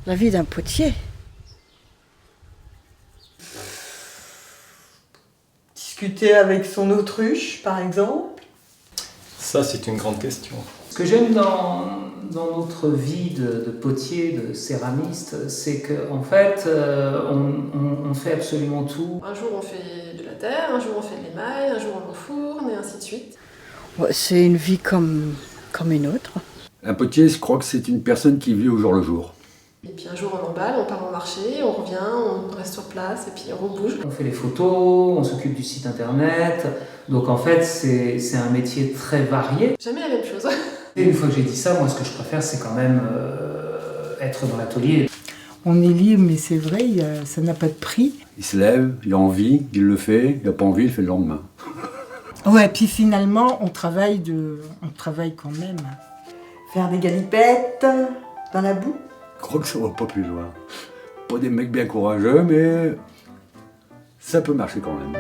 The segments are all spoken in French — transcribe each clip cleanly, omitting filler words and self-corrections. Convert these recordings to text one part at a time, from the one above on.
La vie d'un potier. Discuter avec son autruche, par exemple. Ça, c'est une grande question. Ce que j'aime dans notre vie de potier, de céramiste, c'est qu'en fait, on fait absolument tout. Un jour on fait de la terre, un jour on fait de l'émail, un jour on enfourne et ainsi de suite. Ouais, c'est une vie comme une autre. Un potier, je crois que c'est une personne qui vit au jour le jour. Et puis un jour on emballe, on part au marché, on revient, on reste sur place et puis on rebouge. On fait les photos, on s'occupe du site internet. Donc en fait, c'est un métier très varié. Jamais la même chose. Et une fois que j'ai dit ça, moi ce que je préfère, c'est quand même être dans l'atelier. On est libre, mais c'est vrai, ça n'a pas de prix. Il se lève, il a envie, il le fait, il n'a pas envie, il le fait le lendemain. Ouais, puis finalement, on travaille quand même. Faire des galipettes dans la boue. Je crois que ça va pas plus loin. Pas des mecs bien courageux, mais ça peut marcher quand même.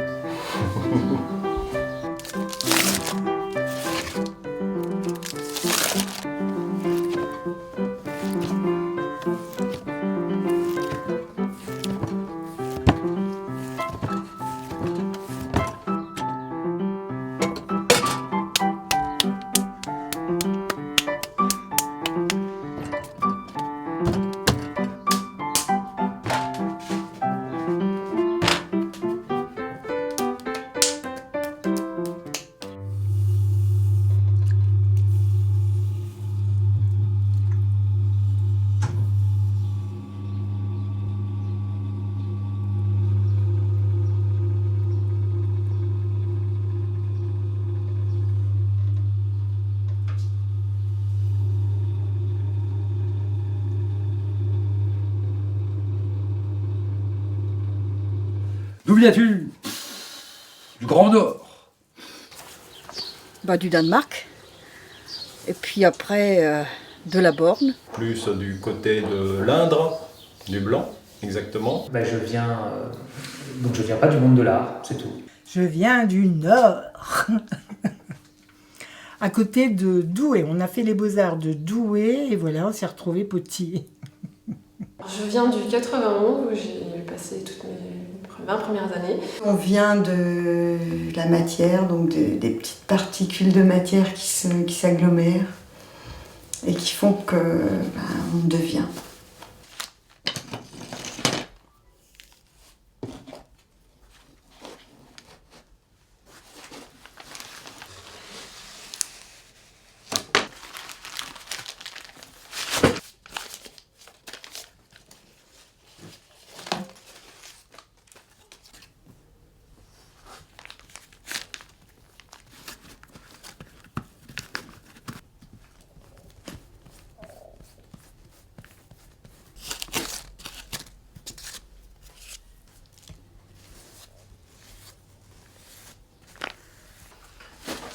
D'où viens-tu? Du Grand Nord. Du Danemark. Et puis après, de la Borne. Plus du côté de l'Indre, du Blanc, exactement. Je viens pas du monde de l'art, c'est tout. Je viens du Nord. À côté de Douai. On a fait les beaux-arts de Douai et voilà, on s'est retrouvés potiers. Je viens du 91 où j'ai passé toutes mes 20 premières années. On vient de la matière, donc des petites particules de matière qui s'agglomèrent et qui font que on devient.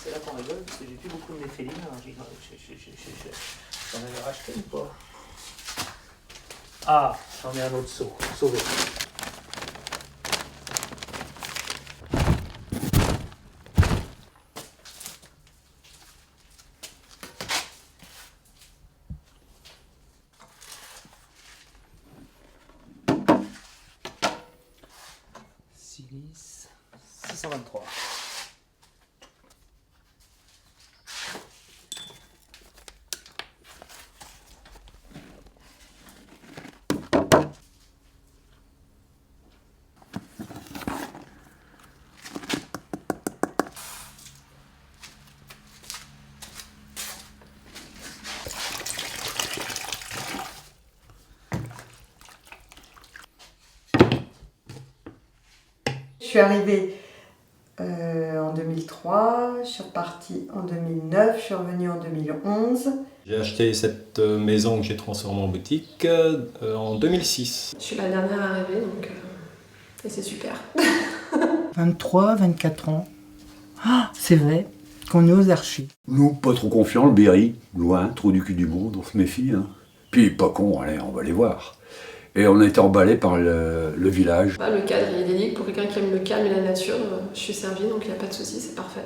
C'est là qu'on rigole, parce que j'ai plus beaucoup de néphélines, alors j'en avais racheté ou pas? Ah, j'en ai un autre seau, sauvé. Silice 623. Je suis arrivée en 2003, je suis repartie en 2009, je suis revenue en 2011. J'ai acheté cette maison que j'ai transformée en boutique en 2006. Je suis la dernière arrivée donc et c'est super. 23, 24 ans. Ah, c'est vrai qu'on est aux archers. Nous, pas trop confiants, le Berry, loin, trop du cul du monde, on se méfie. Hein. Puis pas con, allez, on va les voir. Et on a été emballés par le village. Le cadre est idyllique pour quelqu'un qui aime le calme et la nature. Je suis servie donc il n'y a pas de souci, c'est parfait.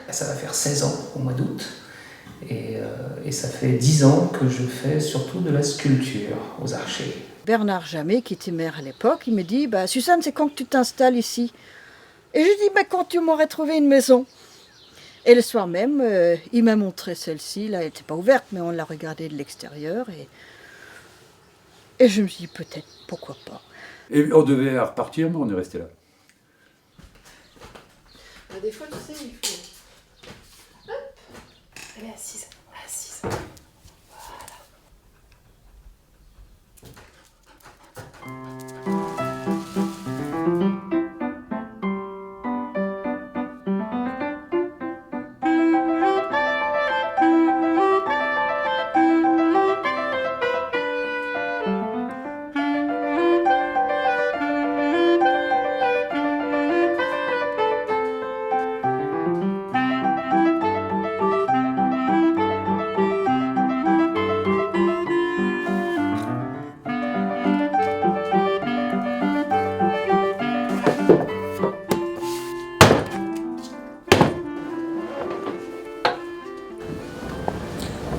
Ça va faire 16 ans au mois d'août. Et ça fait 10 ans que je fais surtout de la sculpture aux Archers. Bernard Jamet, qui était maire à l'époque, il me dit « Suzanne, c'est quand que tu t'installes ici ?» Et je dis « Quand tu m'aurais trouvé une maison ?» Et le soir même, il m'a montré celle-ci. Là, elle n'était pas ouverte, mais on l'a regardée de l'extérieur. Et je me suis dit, peut-être, pourquoi pas. Et on devait repartir, mais on est resté là. Des fois, tu sais, il faut... Hop. Elle est assise. Assise.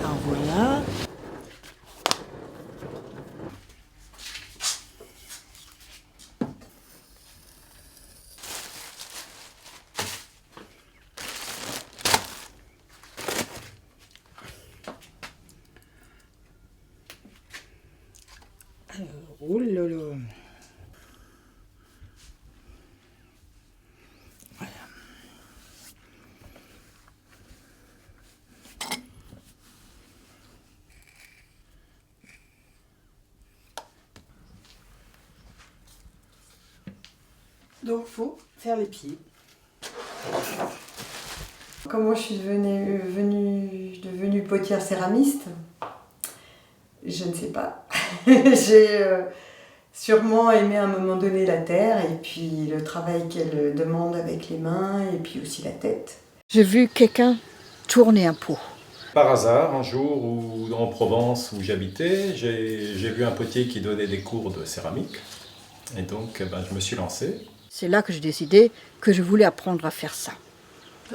Alors voilà. Oh là là. Voilà. Donc, faut faire les pieds. Comment je suis devenue potière céramiste? Je ne sais pas. J'ai sûrement aimé à un moment donné la terre et puis le travail qu'elle demande avec les mains et puis aussi la tête. J'ai vu quelqu'un tourner un pot. Par hasard, un jour en Provence où j'habitais, j'ai vu un potier qui donnait des cours de céramique. Et donc, je me suis lancé. C'est là que j'ai décidé que je voulais apprendre à faire ça.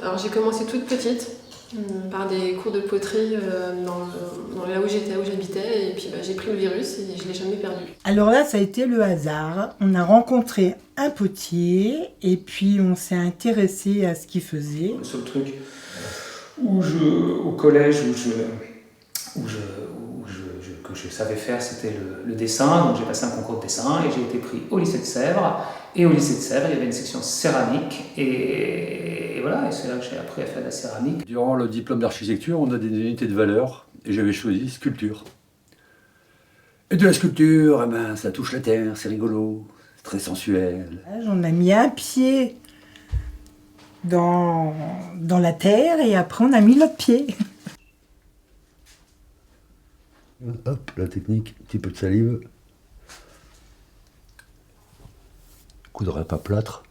Alors j'ai commencé toute petite, par des cours de poterie là où j'habitais, et puis j'ai pris le virus et je ne l'ai jamais perdu. Alors là, ça a été le hasard. On a rencontré un potier et puis on s'est intéressé à ce qu'il faisait. Le seul truc au collège que je savais faire, c'était le dessin. Donc j'ai passé un concours de dessin et j'ai été pris au lycée de Sèvres. Et au lycée de Sèvres, il y avait une section céramique. Et voilà, et c'est là que j'ai appris à faire de la céramique. Durant le diplôme d'architecture, on a des unités de valeur, et j'avais choisi sculpture. Et de la sculpture, ça touche la terre, c'est rigolo, c'est très sensuel. On a mis un pied dans la terre et après on a mis l'autre pied. Hop, la technique, un petit peu de salive. Coup de repas plâtre.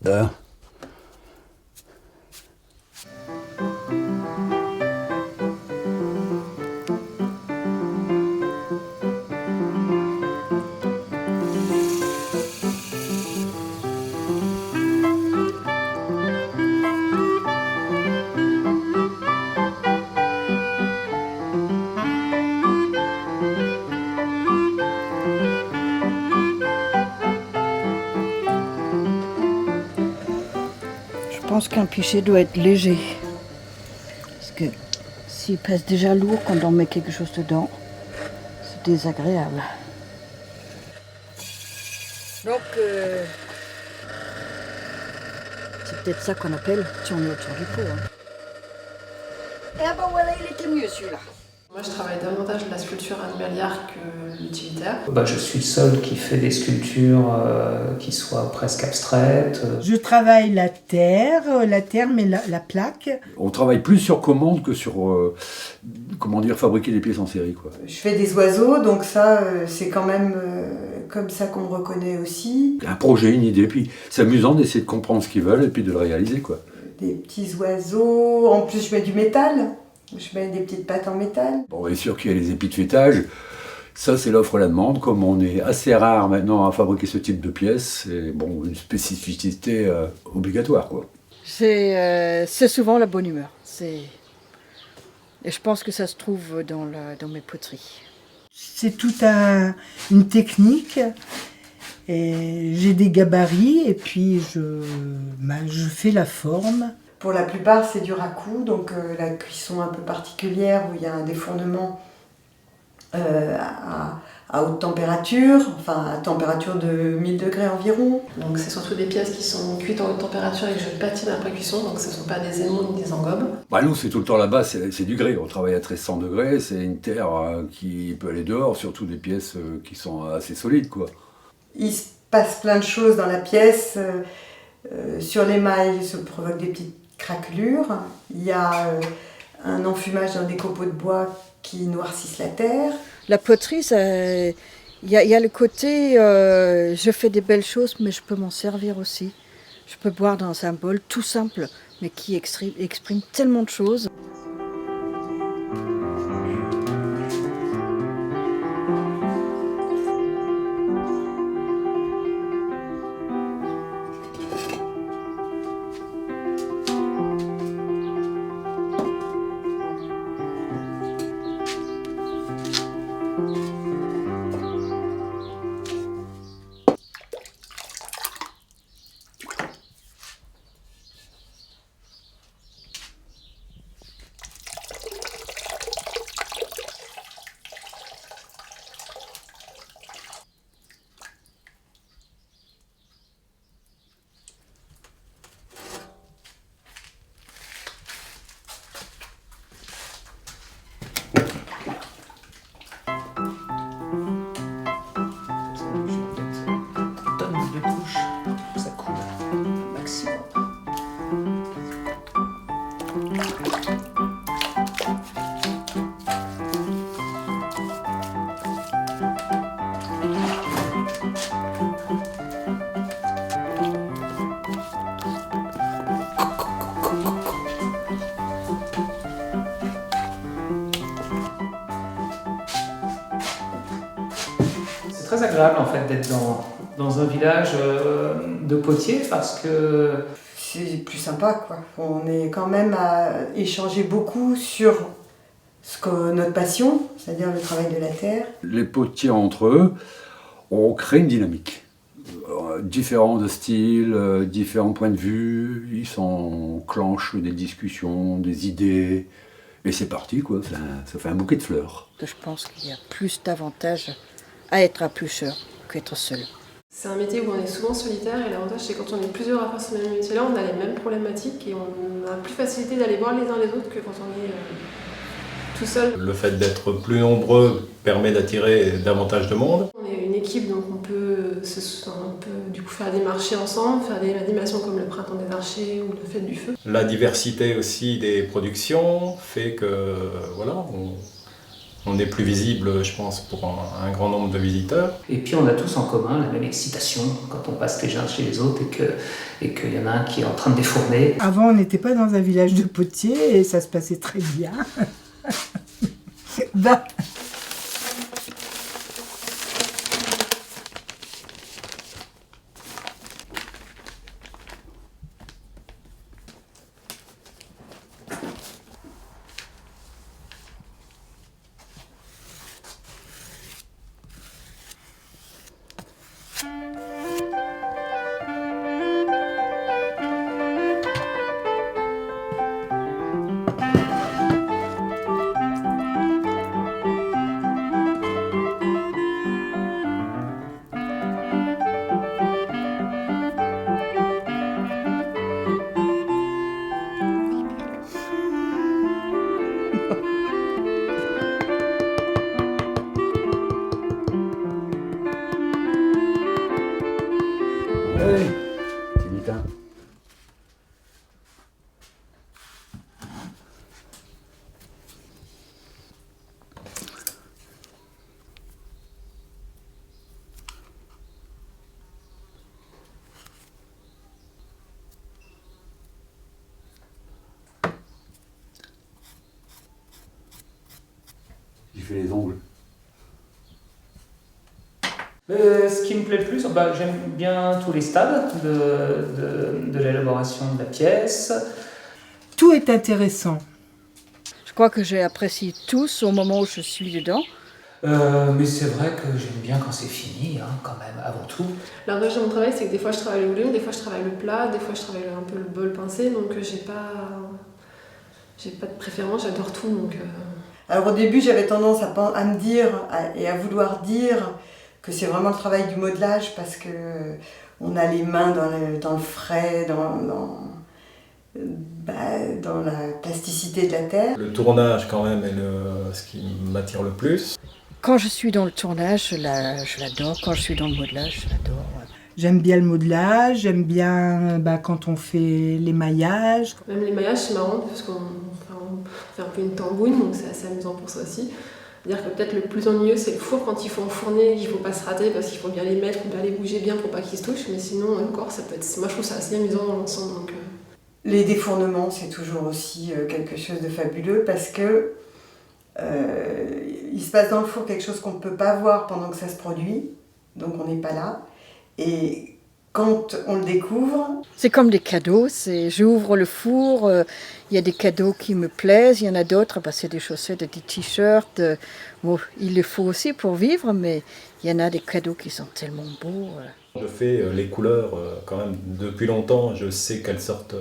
Là. Je pense qu'un pichet doit être léger. Parce que s'il pèse déjà lourd quand on met quelque chose dedans, c'est désagréable. Donc, c'est peut-être ça qu'on appelle tourner autour du pot. Et ah ben voilà, il était mieux celui-là. Moi, je travaille davantage de la sculpture animalière que l'utilitaire. Je suis le seul qui fait des sculptures qui soient presque abstraites. Je travaille la terre mais la plaque. On travaille plus sur commande que sur, fabriquer des pièces en série, quoi. Je fais des oiseaux, donc ça, c'est quand même comme ça qu'on me reconnaît aussi. Un projet, une idée, puis c'est amusant d'essayer de comprendre ce qu'ils veulent et puis de le réaliser, quoi. Des petits oiseaux, en plus je mets du métal. Je mets des petites pattes en métal. Bon, et sûr qu'il y a les épis de fêtage, Ça, c'est l'offre et la demande. Comme on est assez rare maintenant à fabriquer ce type de pièces, c'est bon, une spécificité obligatoire, quoi. C'est souvent la bonne humeur. Et je pense que ça se trouve dans mes poteries. C'est une technique. Et j'ai des gabarits et puis je fais la forme. Pour la plupart, c'est du raku, donc la cuisson un peu particulière où il y a un défournement à haute température, enfin à température de 1000 degrés environ. Donc c'est surtout des pièces qui sont cuites en haute température et que je patine après cuisson, donc ce ne sont pas des émaux ni des engobes. Bah nous, c'est tout le temps là-bas, c'est du grès. On travaille à 1300 degrés, c'est une terre qui peut aller dehors, surtout des pièces qui sont assez solides, quoi. Il se passe plein de choses dans la pièce. Sur l'émail, se provoquent des petites craquelures. Il y a un enfumage dans des copeaux de bois qui noircissent la terre. La poterie, il y a le côté, je fais des belles choses, mais je peux m'en servir aussi. Je peux boire dans un bol tout simple, mais qui exprime tellement de choses. C'est très agréable en fait d'être dans un village de potiers parce que C'est plus sympa, quoi. On est quand même à échanger beaucoup sur notre passion, c'est-à-dire le travail de la terre. Les potiers entre eux, on crée une dynamique. Différents de styles, différents points de vue, ils s'enclenchent des discussions, des idées, et c'est parti, quoi. Ça fait un bouquet de fleurs. Je pense qu'il y a plus d'avantages à être un plucheur qu'être seul. C'est un métier où on est souvent solitaire et l'avantage c'est quand on est plusieurs à faire ce même métier-là, on a les mêmes problématiques et on a plus facilité d'aller voir les uns les autres que quand on est tout seul. Le fait d'être plus nombreux permet d'attirer davantage de monde. On est une équipe donc on peut du coup faire des marchés ensemble, faire des animations comme le printemps des archers ou la fête du feu. La diversité aussi des productions fait que voilà, on est plus visible, je pense, pour un grand nombre de visiteurs. et puis on a tous en commun la même excitation quand on passe les uns chez les autres et qu'il y en a un qui est en train de défourner. Avant, on n'était pas dans un village de potiers et ça se passait très bien. Bah, Hey, c'est lutin. J'ai fait les ongles. Ce qui me plaît le plus, j'aime bien tous les stades de l'élaboration de la pièce. Tout est intéressant. Je crois que j'apprécie tous au moment où je suis dedans. Mais c'est vrai que j'aime bien quand c'est fini, hein, quand même, avant tout. L'avantage de mon travail, c'est que des fois je travaille le bouillon, des fois je travaille le plat, des fois je travaille un peu le bol pincé, donc j'ai pas de préférence, j'adore tout. Donc, Alors au début, j'avais tendance à me dire et à vouloir dire que c'est vraiment le travail du modelage parce que on a les mains dans le frais, dans la plasticité de la terre. Le tournage quand même est ce qui m'attire le plus. Quand je suis dans le tournage, je l'adore. Quand je suis dans le modelage, je l'adore. Ouais. J'aime bien le modelage, j'aime bien quand on fait l'émaillage. même les maillages, c'est marrant parce qu'on fait un peu une tambouille, donc c'est assez amusant pour ça aussi. C'est-à-dire que peut-être le plus ennuyeux, c'est le four quand il faut enfourner, il ne faut pas se rater parce qu'il faut bien les mettre, bien les bouger bien pour pas qu'ils se touchent. Mais sinon, encore, ça peut être. Moi, je trouve ça assez amusant dans l'ensemble. Donc, Les défournements, c'est toujours aussi quelque chose de fabuleux parce que il se passe dans le four quelque chose qu'on ne peut pas voir pendant que ça se produit, donc on n'est pas là. Et quand on le découvre... C'est comme des cadeaux. J'ouvre le four, il y a des cadeaux qui me plaisent, il y en a d'autres, c'est des chaussettes, des t-shirts. Bon, il le faut aussi pour vivre, mais il y en a des cadeaux qui sont tellement beaux. Je fais les couleurs quand même depuis longtemps, je sais qu'elles sortent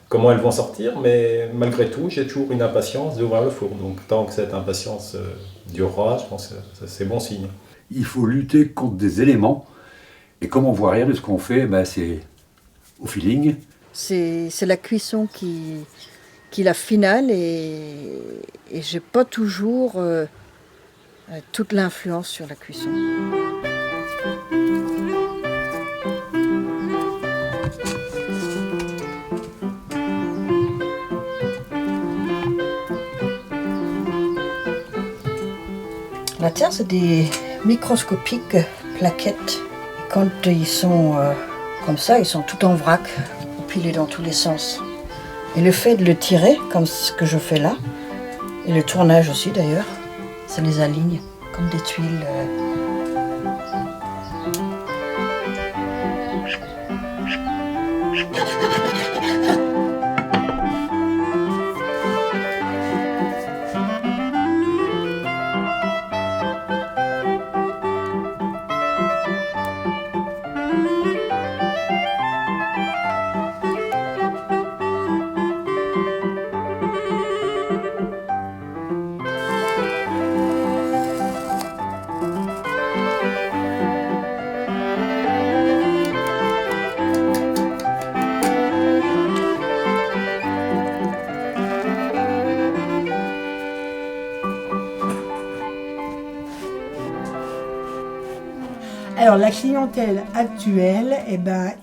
comment elles vont sortir, mais malgré tout, j'ai toujours une impatience d'ouvrir le four. Donc tant que cette impatience durera, je pense que c'est bon signe. Il faut lutter contre des éléments. Et comme on voit rien de ce qu'on fait, c'est au feeling. C'est la cuisson qui est la finale et je n'ai pas toujours toute l'influence sur la cuisson. La terre, c'est des microscopiques plaquettes. Et quand ils sont comme ça, ils sont tout en vrac, empilés dans tous les sens. Et le fait de le tirer, comme ce que je fais là, et le tournage aussi d'ailleurs, ça les aligne comme des tuiles. Alors la clientèle actuelle,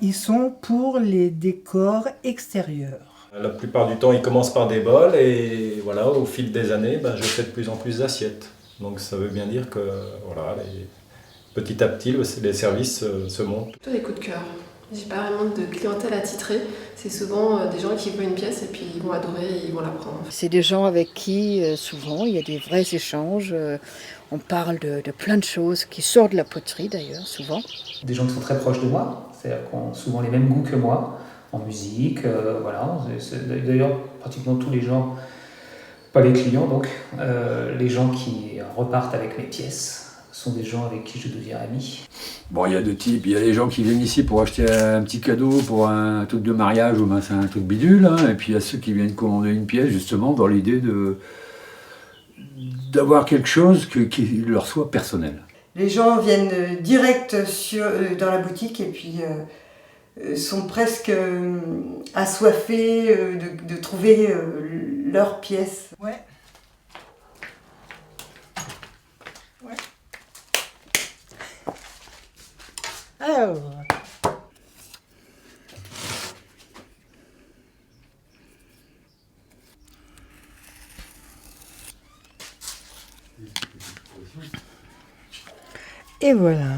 ils sont pour les décors extérieurs. La plupart du temps, ils commencent par des bols et voilà, au fil des années, je fais de plus en plus d'assiettes. Donc ça veut bien dire que voilà, petit à petit, les services se montent. plutôt des coups de cœur. J'ai pas vraiment de clientèle attitrée. C'est souvent des gens qui voient une pièce et puis ils vont adorer et ils vont la prendre. C'est des gens avec qui, souvent, il y a des vrais échanges. On parle de plein de choses qui sortent de la poterie d'ailleurs, souvent. Des gens qui sont très proches de moi, c'est-à-dire qui ont souvent les mêmes goûts que moi, en musique, voilà. D'ailleurs, pratiquement tous les gens, pas les clients donc, les gens qui repartent avec mes pièces sont des gens avec qui je deviens ami. Bon, il y a deux types. Il y a les gens qui viennent ici pour acheter un petit cadeau pour un truc de mariage ou c'est un truc bidule. Hein. Et puis il y a ceux qui viennent commander une pièce justement dans l'idée d'avoir quelque chose qui leur soit personnel. Les gens viennent direct dans la boutique et puis sont presque assoiffés de trouver leur pièce. Ouais. Alors, et voilà.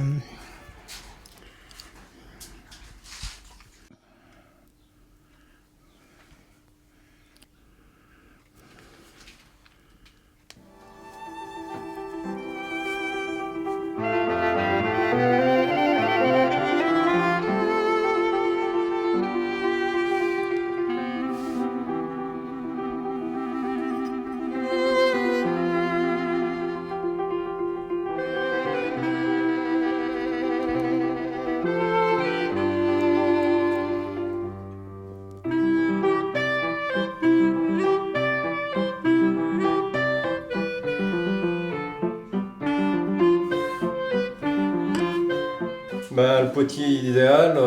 le potier idéal,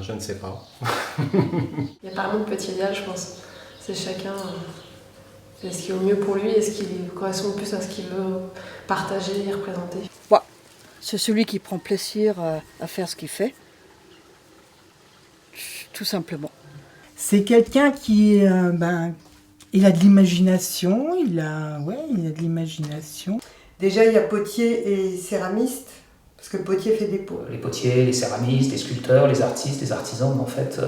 je ne sais pas. Il n'y a pas vraiment de petit idéal, je pense. C'est chacun fait ce qui est au mieux pour lui et ce qui correspond le plus à ce qu'il veut partager et représenter. C'est celui qui prend plaisir à faire ce qu'il fait. Tout simplement. C'est quelqu'un qui il a de l'imagination, il a de l'imagination. Déjà, il y a potier et céramiste, parce que le potier fait des pots. Les potiers, les céramistes, les sculpteurs, les artistes, les artisans, en fait,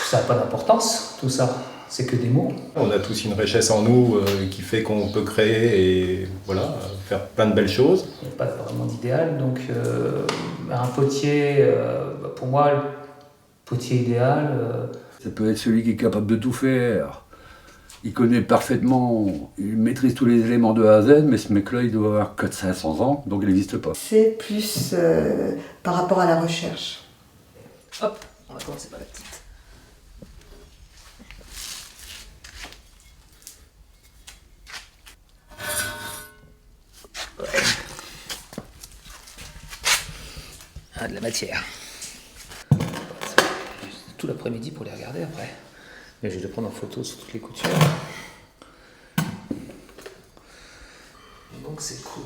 ça n'a pas d'importance, tout ça. C'est que des mots. On a tous une richesse en nous qui fait qu'on peut créer et voilà, faire plein de belles choses. Il n'y a pas vraiment d'idéal, donc un potier, pour moi, le potier idéal... Ça peut être celui qui est capable de tout faire. Il connaît parfaitement, il maîtrise tous les éléments de A à Z, mais ce mec-là, il doit avoir que 500 ans, donc il n'existe pas. C'est plus par rapport à la recherche. Hop, on va commencer par la petite. Ouais. Ah, de la matière. Tout l'après-midi pour les regarder après. Mais je vais les prendre en photo sur toutes les coutures. Donc c'est cool.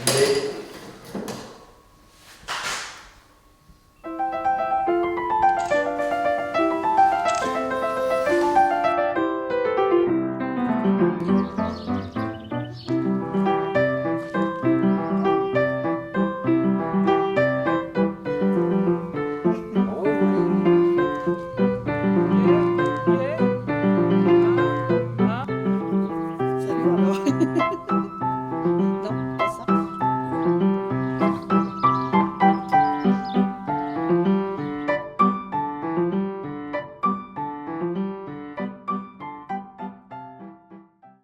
Allez.